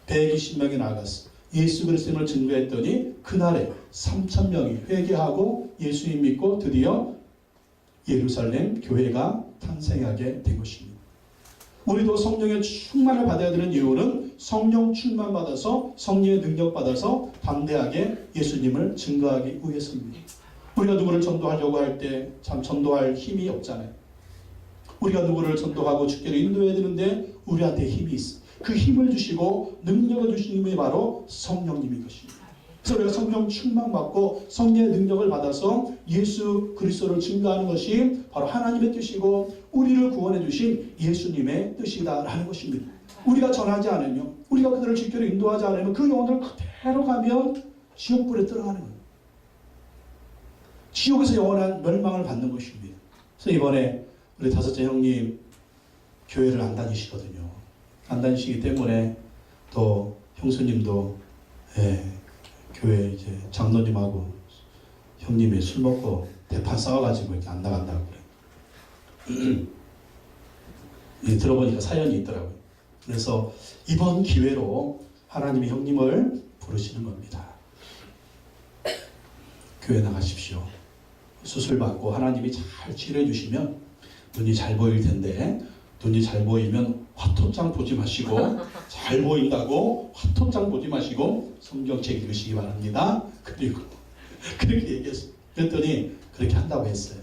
120명이 나갔어. 예수 그리스도를 증거했더니 그날에 3,000명이 회개하고 예수님 믿고 드디어 예루살렘 교회가 탄생하게 된 것입니다. 우리도 성령의 충만을 받아야 되는 이유는 성령 충만 받아서 성령의 능력 받아서 담대하게 예수님을 증거하기 위해서입니다. 우리가 누구를 전도하려고 할 때 참 전도할 힘이 없잖아요. 우리가 누구를 전도하고 주께로 인도해야 되는데 우리한테 힘이 있어. 그 힘을 주시고 능력을 주시는 분이 바로 성령님인 것입니다. 그래서 우리가 성령 충만 받고 성령의 능력을 받아서 예수 그리스도를 증거하는 것이 바로 하나님의 뜻이고 우리를 구원해 주신 예수님의 뜻이다라는 것입니다. 우리가 전하지 않으면, 우리가 그들을 주께로 인도하지 않으면 그 영혼들 그대로 가면 지옥불에 들어가는 거예요. 지옥에서 영원한 멸망을 받는 것입니다. 그래서 이번에 우리 다섯째 형님 교회를 안 다니시거든요. 안 다니시기 때문에 또 형수님도 교회 이제 장로님하고 형님이 술 먹고 대판 싸워가지고 이렇게 안 나간다고 그래. 들어보니까 사연이 있더라고요. 그래서 이번 기회로 하나님이 형님을 부르시는 겁니다. 교회 나가십시오. 수술 받고 하나님이 잘 치료해 주시면 눈이 잘 보일 텐데 눈이 잘 보이면 화토장 보지 마시고 잘 보인다고 화토장 보지 마시고 성경책 읽으시기 바랍니다. 그리고 그렇게 얘기했어요. 그랬더니 그렇게 한다고 했어요.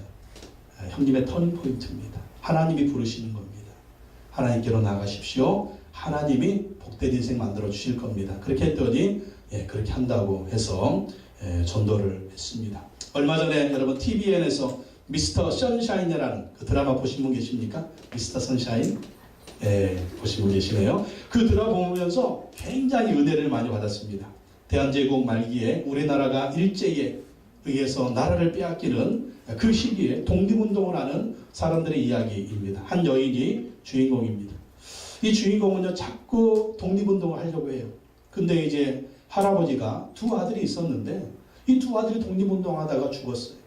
형님의 터닝 포인트입니다. 하나님이 부르시는 겁니다. 하나님께로 나가십시오. 하나님이 복된 인생 만들어 주실 겁니다. 그렇게 했더니 그렇게 한다고 해서 전도를 했습니다. 얼마 전에 여러분 TVN에서 미스터 선샤인이라는 그 드라마 보신 분 계십니까? 미스터 선샤인? 보신 분 계시네요. 그 드라마 보면서 굉장히 은혜를 많이 받았습니다. 대한제국 말기에 우리나라가 일제에 의해서 나라를 빼앗기는 그 시기에 독립운동을 하는 사람들의 이야기입니다. 한 여인이 주인공입니다. 이 주인공은요, 자꾸 독립운동을 하려고 해요. 근데 이제 할아버지가 두 아들이 있었는데 이 두 아들이 독립운동 하다가 죽었어요.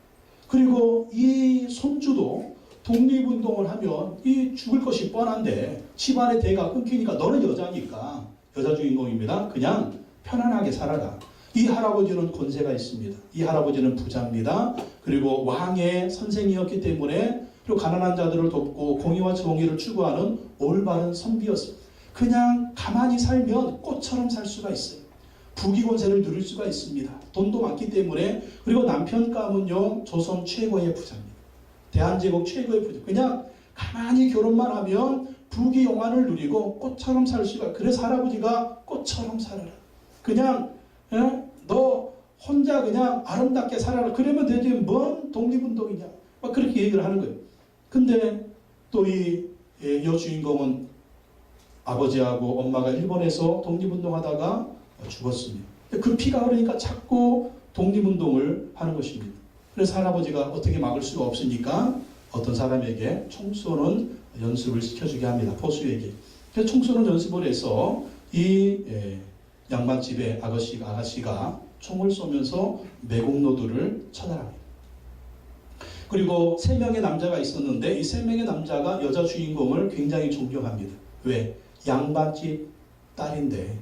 그리고 이 손주도 독립운동을 하면 이 죽을 것이 뻔한데 집안의 대가 끊기니까 너는 여자니까, 여자 주인공입니다. 그냥 편안하게 살아라. 이 할아버지는 권세가 있습니다. 이 할아버지는 부자입니다. 그리고 왕의 선생이었기 때문에 그리고 가난한 자들을 돕고 공의와 정의를 추구하는 올바른 선비였습니다. 그냥 가만히 살면 꽃처럼 살 수가 있어요. 부귀권세를 누릴 수가 있습니다. 돈도 많기 때문에. 그리고 남편감은요, 조선 최고의 부자입니다. 대한제국 최고의 부자. 그냥 가만히 결혼만 하면 부귀영화를 누리고 꽃처럼 살 수가. 그래서 할아버지가 꽃처럼 살아라. 그냥 너 혼자 그냥 아름답게 살아라. 그러면 되지 뭔 독립운동이냐. 막 그렇게 얘기를 하는 거예요. 근데 또 이 여주인공은 아버지하고 엄마가 일본에서 독립운동하다가 죽었습니다. 그 피가 흐르니까 자꾸 독립운동을 하는 것입니다. 그래서 할아버지가 어떻게 막을 수가 없으니까 어떤 사람에게 총 쏘는 연습을 시켜주게 합니다. 포수에게. 그래서 총 쏘는 연습을 해서 이 양반집의 아가씨가 총을 쏘면서 매국노들을 처단합니다. 그리고 세 명의 남자가 있었는데 이 세 명의 남자가 여자 주인공을 굉장히 존경합니다. 왜? 양반집 딸인데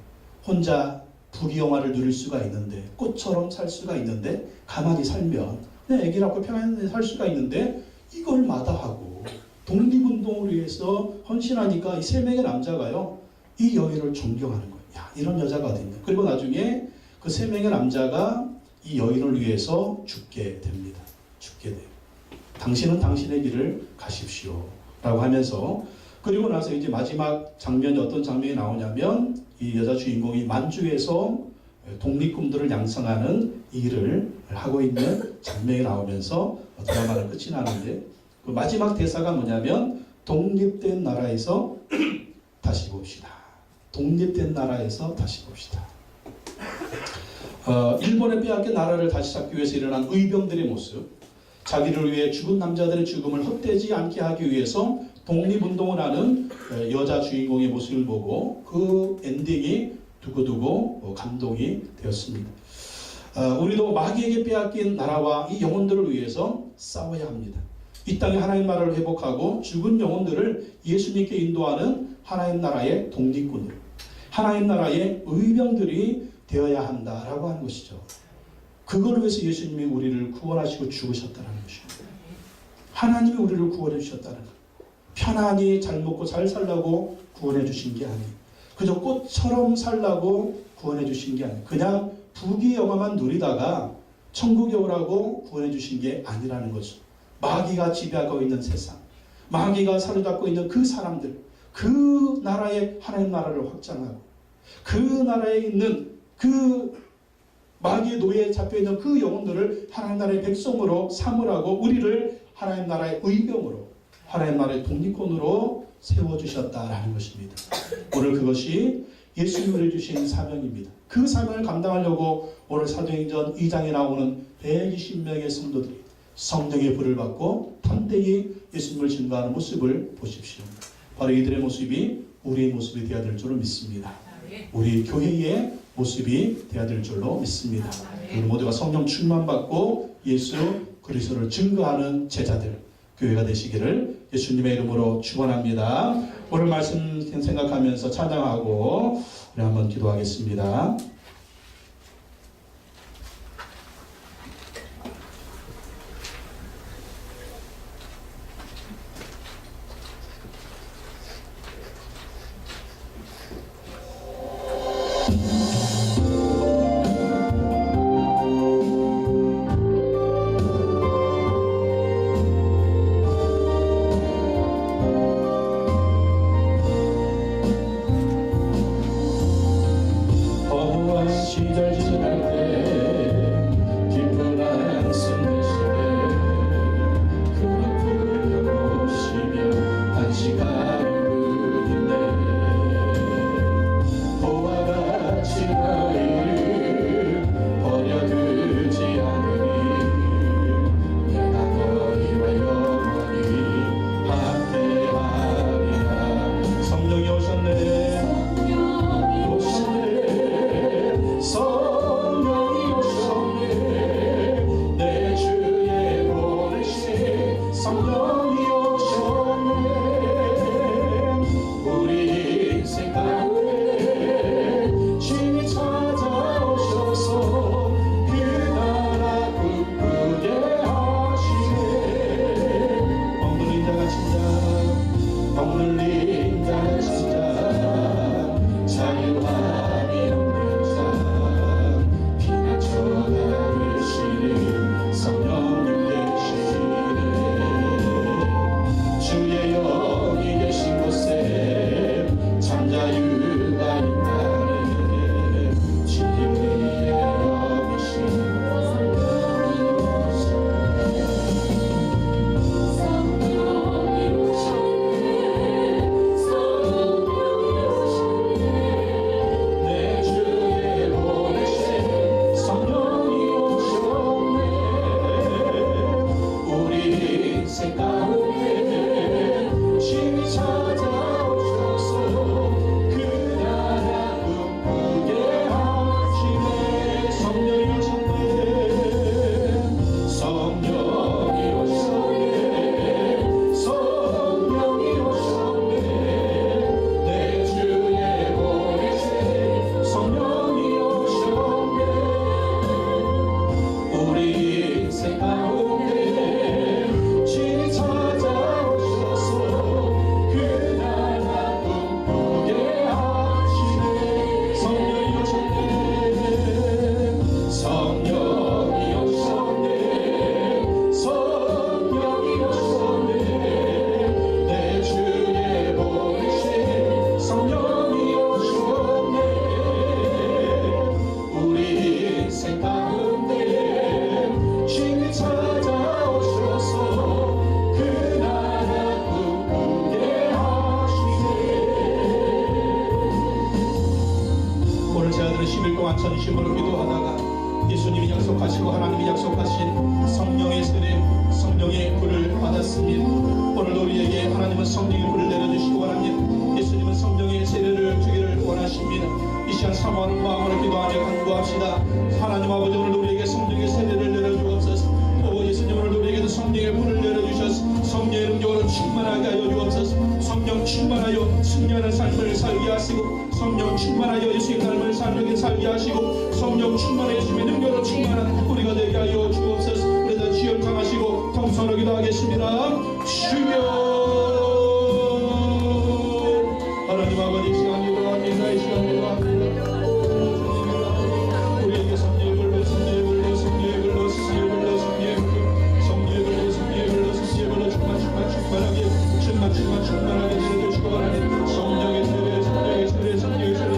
혼자 부귀영화를 누릴 수가 있는데 꽃처럼 살 수가 있는데 가만히 살면 내 애기 낳고 평안히 살 수가 있는데 이걸 마다하고 독립운동을 위해서 헌신하니까 이 세 명의 남자가요 이 여인을 존경하는 거예요. 야, 이런 여자가 어딨냐. 그리고 나중에 그 세 명의 남자가 이 여인을 위해서 죽게 됩니다. 죽게 돼요. 당신은 당신의 길을 가십시오 라고 하면서, 그리고 나서 이제 마지막 장면이 어떤 장면이 나오냐면 이 여자 주인공이 만주에서 독립군들을 양성하는 일을 하고 있는 장면이 나오면서 드라마는 끝이 나는데, 그 마지막 대사가 뭐냐면 독립된 나라에서 다시 봅시다. 독립된 나라에서 다시 봅시다. 일본에 빼앗긴 나라를 다시 잡기 위해서 일어난 의병들의 모습, 자기를 위해 죽은 남자들의 죽음을 헛되지 않게 하기 위해서 독립운동을 하는 여자 주인공의 모습을 보고 그 엔딩이 두고두고 감동이 되었습니다. 우리도 마귀에게 빼앗긴 나라와 이 영혼들을 위해서 싸워야 합니다. 이 땅에 하나님 나라를 회복하고 죽은 영혼들을 예수님께 인도하는 하나님 나라의 독립군으로, 하나님 나라의 의병들이 되어야 한다라고 하는 것이죠. 그걸 위해서 예수님이 우리를 구원하시고 죽으셨다는 것입니다. 하나님이 우리를 구원해 주셨다는 것. 편안히 잘 먹고 잘 살라고 구원해 주신 게 아니에요. 그저 꽃처럼 살라고 구원해 주신 게 아니에요. 그냥 부귀영화만 누리다가 천국에 오라고 구원해 주신 게 아니라는 거죠. 마귀가 지배하고 있는 세상, 마귀가 사로잡고 있는 그 사람들, 그 나라의 하나님 나라를 확장하고 그 나라에 있는 그 마귀의 노예에 잡혀있는 그 영혼들을 하나님 나라의 백성으로 삼으라고 우리를 하나님 나라의 의병으로, 하나님 나라의 독립군으로 세워주셨다라는 것입니다. 오늘 그것이 예수님을 주신 사명입니다. 그 사명을 감당하려고 오늘 사도행전 2장에 나오는 120명의 성도들이 성령의 불을 받고 담대히 예수님을 증거하는 모습을 보십시오. 바로 이들의 모습이 우리의 모습이 되어야 될 줄로 믿습니다. 우리 교회의 모습이 되어야 될 줄로 믿습니다. 우리 모두가 성령 충만받고 예수 그리스도를 증거하는 제자들, 교회가 되시기를 예수님의 이름으로 축원합니다. 오늘 말씀 생각하면서 찬양하고 우리 한번 기도하겠습니다. 가운데 주님 찾아오셔서 그 전심으로 기도하다가 예수님이 약속하시고 하나님이 약속하신 성령의 세례, 성령의 불을 받았습니다. 오늘도 우리에게 하나님은 성령의 불을 내려주시기 원합니다. 예수님은 성령의 세례를 주기를 원하십니다. 이 시간 사모하는 마음으로 기도하며 간구합시다. 하나님 아버지, 오늘도 우리에게 성령의 세례를 내려주옵소서. 예수님, 오늘도 우리에게도 성령의 불을 내려주셔서 성령의 능력으로 충만하게 하여 주옵소서. 성령 충만하여 승리하는 삶을 살게 하시고, 성령 충만하여 예수의 삶을 살게 하시고, 성령 충만하여 예수의 능력으로 충만한 우리가 되게 하여 주옵소서. 우리도 주여 강하시고 통성으로 기도하겠습니다. 주여, 하나님 아버지, 이 시간 기도합니다. 이 시간 기도합니다. 우리에게 성령의 불로, 성령의 불로, 성령의 불로, 성령의 불로, 성령의 불로, 성령의 불로, 성령의 불로, 성령의 불로 충만하게 내려주시고 하나님, 성령의 세례, 성령의 세례, 성령의 세례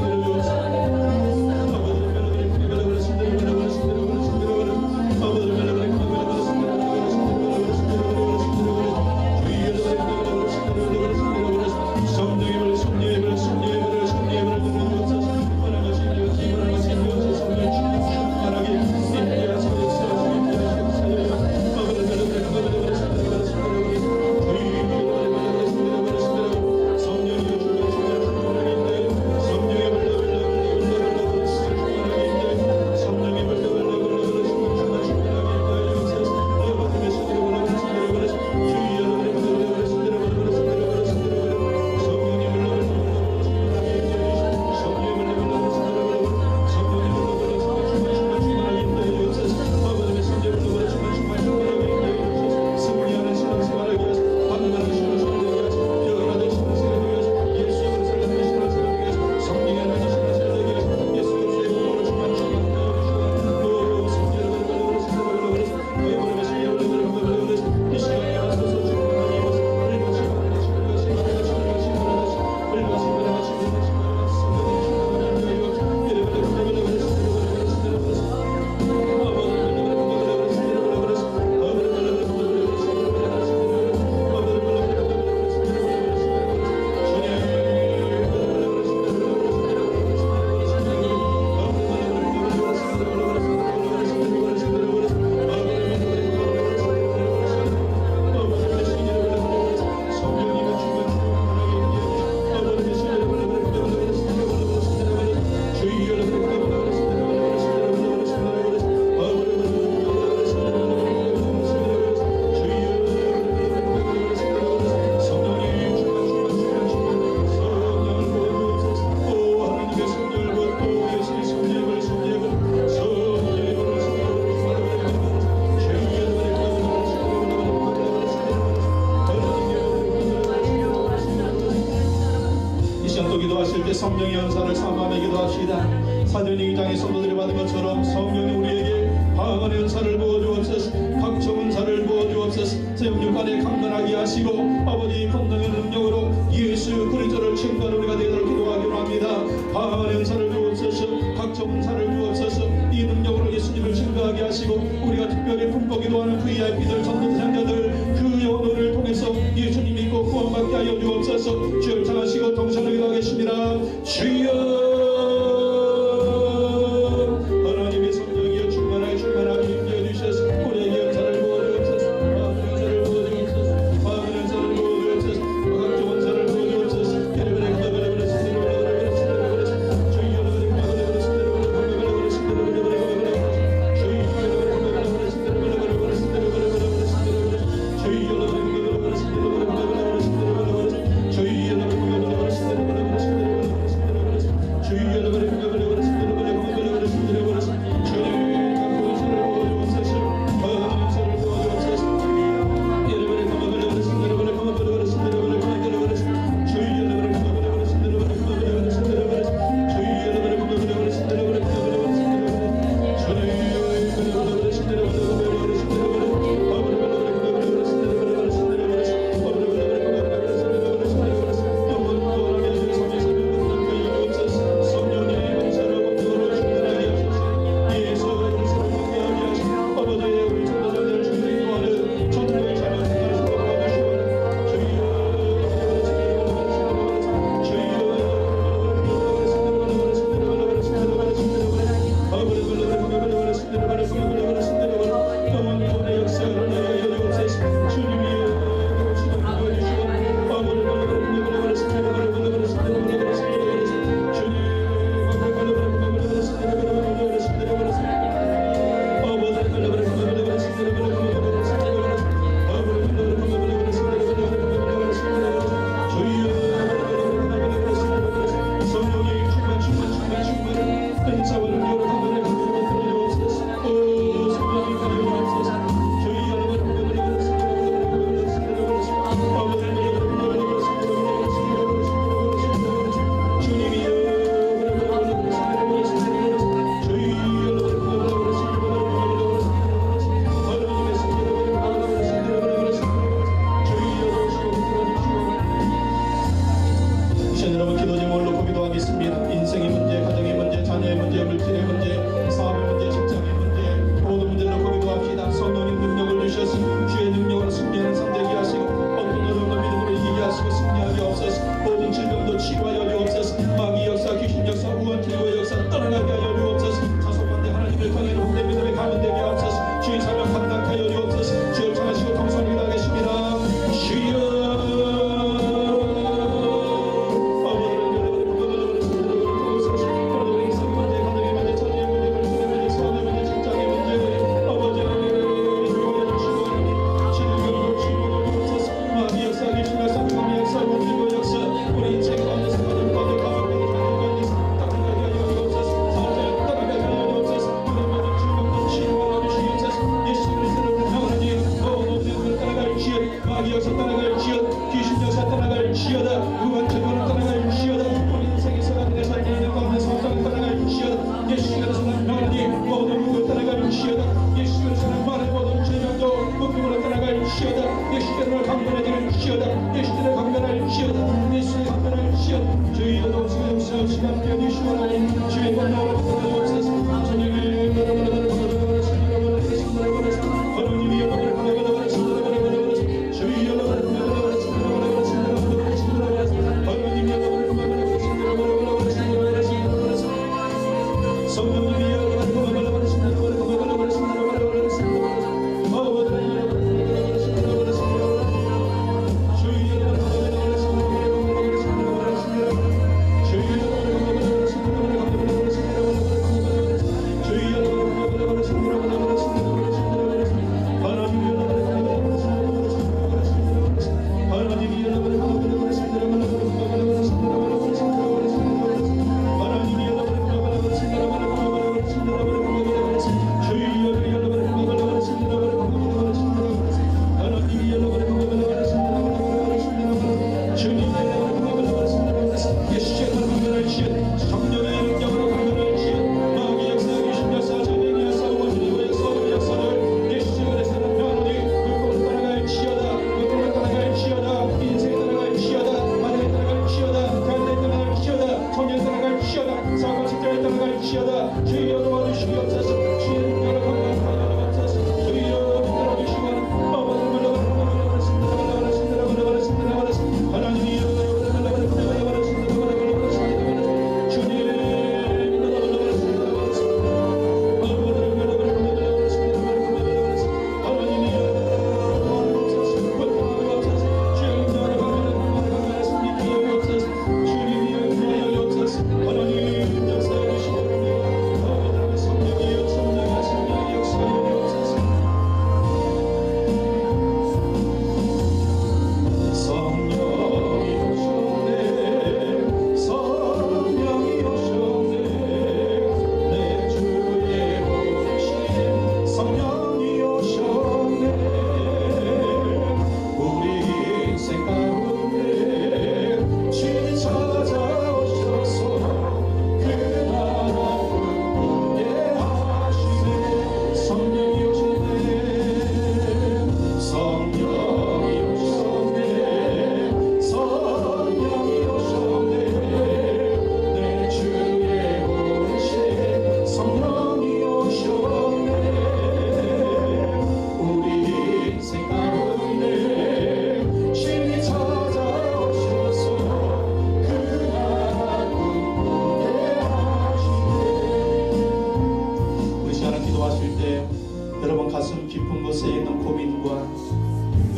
내려주옵소서. 성령의 연사를 사모하며 기도합시다. 사도행전 2장의 성도들이 받은 것처럼 성령이 우리에게 방언의 연사를 부어주옵소서. 각종 은사를 부어주옵소서. 영육간에 강건하게 하시고 아버지 본능의 능력으로 예수 그리스도를 증거하는 우리가 되도록 기도하기 원합니다. 방언의 연사를 주옵소서. 각종 은사를 주옵소서. 이 능력으로 예수님을 증거하게 하시고 우리가 특별히 품고 기도하는 VIP들, 전도사자들 그 영혼을 통해서 예수님 믿고 구원받게 하여 주옵소서. 주를 찬양하시고 동성으로 기도하겠습니다. 주여, 하나님의 성령이여 충만하게 임재해 주셔서 우리에게 연사를 부어주옵소서. 연사를 부어주옵소서. 연사를 부어주옵소서. 각종 연사를 부어주옵소서. 예배를 기도하며 시간께 주시고 주의 권능으로 부어주옵소서. 하나님이 여러분을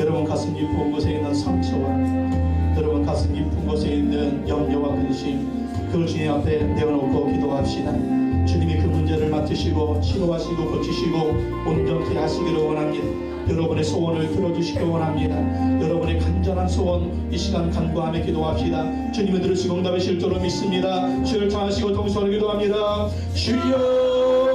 여러분 가슴 깊은 곳에 있는 상처와 여러분 가슴 깊은 곳에 있는 염려와 근심, 그걸 주님 앞에 내어놓고 기도합시다. 주님이 그 문제를 맡으시고 치료하시고 고치시고 온전케 하시기를 원합니다. 여러분의 소원을 들어주시기 원합니다. 여러분의 간절한 소원 이 시간 간구하며 기도합시다. 주님이 들으시고 응답하실 줄로 믿습니다. 주를 찬하시고 동서로 기도합니다. 주여